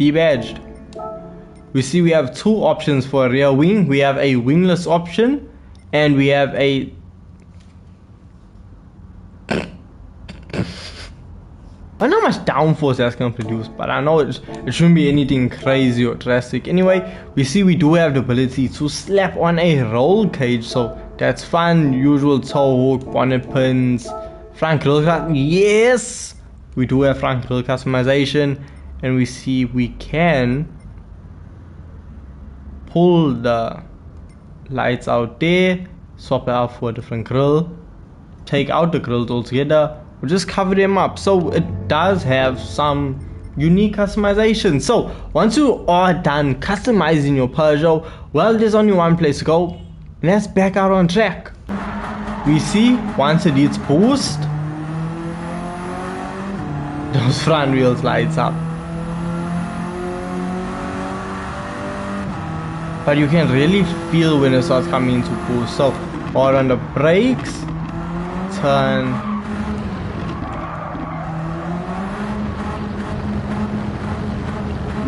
debadged. We see we have two options for a rear wing. We have a wingless option, and we have a I don't know how much downforce that's going to produce, but I know it shouldn't be anything crazy or drastic. Anyway, we see we do have the ability to slap on a roll cage, so that's fun. Usual tow hook, bonnet pins, front grille yes, we do have front grille customization, and we see we can pull the lights out there, swap it out for a different grill, take out the grills altogether, or just cover them up. So it does have some unique customization. So once you are done customizing your Peugeot, well, there's only one place to go. Let's back out on track. We see once it hits boost, those front wheels lights up. But you can really feel when it starts coming into boost. So or on the brakes, turn,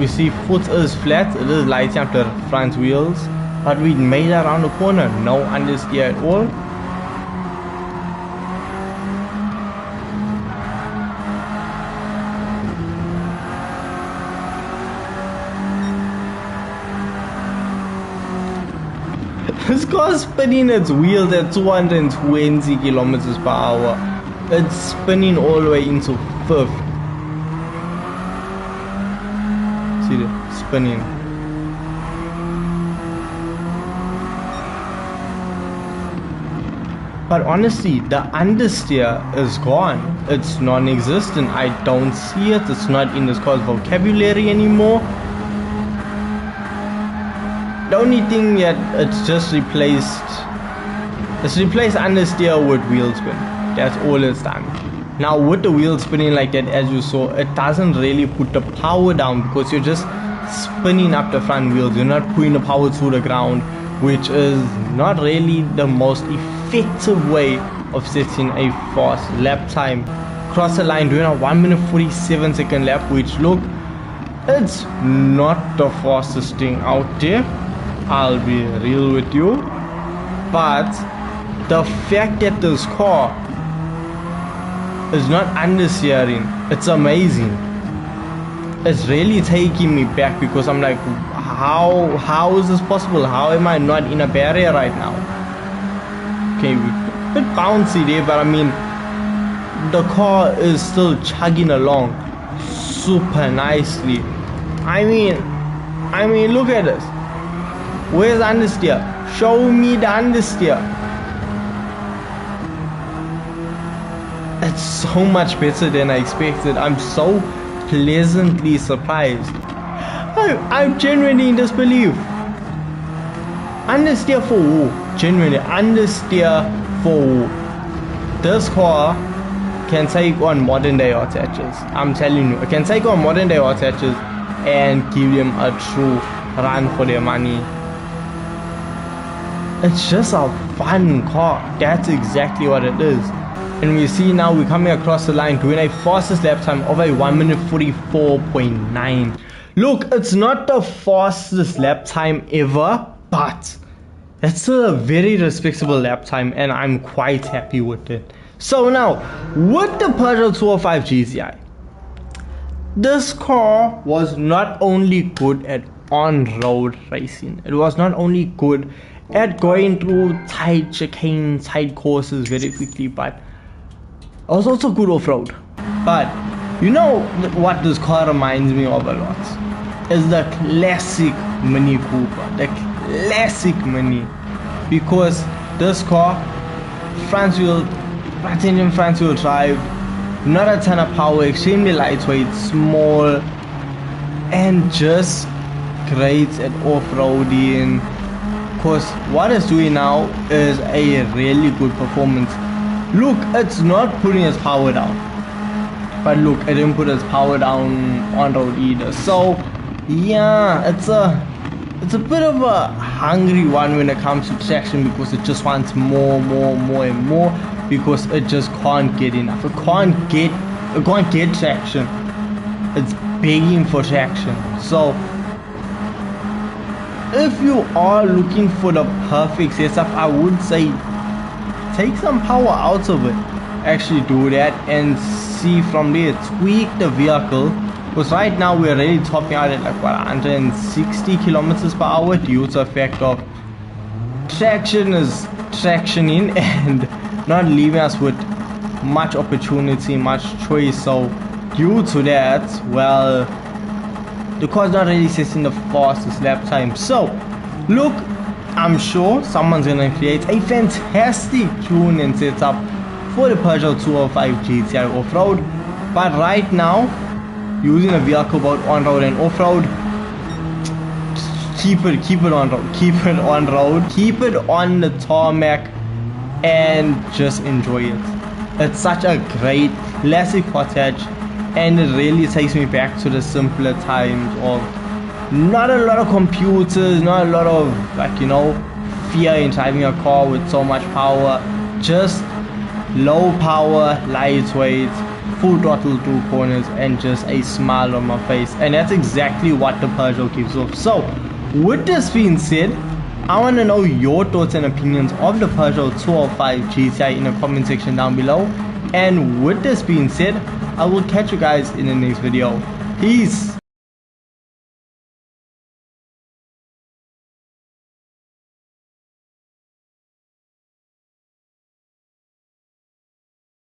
we see foot is flat, it is lighting up the front wheels, but we made it around the corner, no understeer at all. This car is spinning its wheels at 220 kilometers per hour. It's spinning all the way into fifth. See the spinning. But honestly, the understeer is gone. It's non-existent. I don't see it. It's not in this car's vocabulary anymore. The only thing that it's just replaced, it's replaced understeer with wheel spin. That's all it's done. Now with the wheel spinning like that, as you saw, it doesn't really put the power down because you're just spinning up the front wheels. You're not putting the power to the ground, which is not really the most effective way of setting a fast lap time. Cross the line doing a 1 minute 47 second lap, which look, it's not the fastest thing out there. I'll be real with you, but the fact that this car is not understeering, it's amazing. It's really taking me back because I'm like, how is this possible? How am I not in a barrier right now? Okay, a bit bouncy there, but I mean, the car is still chugging along super nicely. I mean, look at this. Where's the understeer? Show me the understeer. It's so much better than I expected. I'm so pleasantly surprised. I'm genuinely in disbelief. Understeer for who? Genuinely, understeer for who? This car can take on modern day hot hatches. I'm telling you, it can take on modern day hot hatches and give them a true run for their money. It's just a fun car. That's exactly what it is. And we see now we're coming across the line doing a fastest lap time of a 1 minute 44.9. Look, it's not the fastest lap time ever, but that's still a very respectable lap time, and I'm quite happy with it. So now, with the Peugeot 205 GTI, this car was not only good at on-road racing, it was not only good at going through tight chicanes, tight courses very quickly, but it was also good off-road. But you know what this car reminds me of a lot is the classic Mini Cooper, the classic Mini, because this car, front wheel, titanium front wheel drive, not a ton of power, extremely lightweight, small, and just great at off-roading. Because what it's doing now is a really good performance. Look, it's not putting its power down, but look, it didn't put its power down on road either. So yeah, it's a bit of a hungry one when it comes to traction, because it just wants more and more, because it just can't get enough. It can't get traction. It's begging for traction. So if you are looking for the perfect setup, I would say take some power out of it. Actually do that and see from there, tweak the vehicle, because right now we're already topping out at like what, 160 kilometers per hour due to the fact of traction is tractioning and not leaving us with much opportunity, much choice. So due to that, well, the car's not really setting the fastest lap time. So look, I'm sure someone's gonna create a fantastic tune and setup for the Peugeot 205 GTI off-road, but right now using a vehicle both on-road and off-road, keep it on road, keep it on road, keep it on the tarmac and just enjoy it. It's such a great classic cottage, and it really takes me back to the simpler times of not a lot of computers, not a lot of, like, you know, fear in driving a car with so much power. Just low power, lightweight, full throttle through corners, and just a smile on my face. And that's exactly what the Peugeot gives off. So with this being said, I want to know your thoughts and opinions of the Peugeot 205 GTI in the comment section down below. And with this being said, I will catch you guys in the next video. Peace.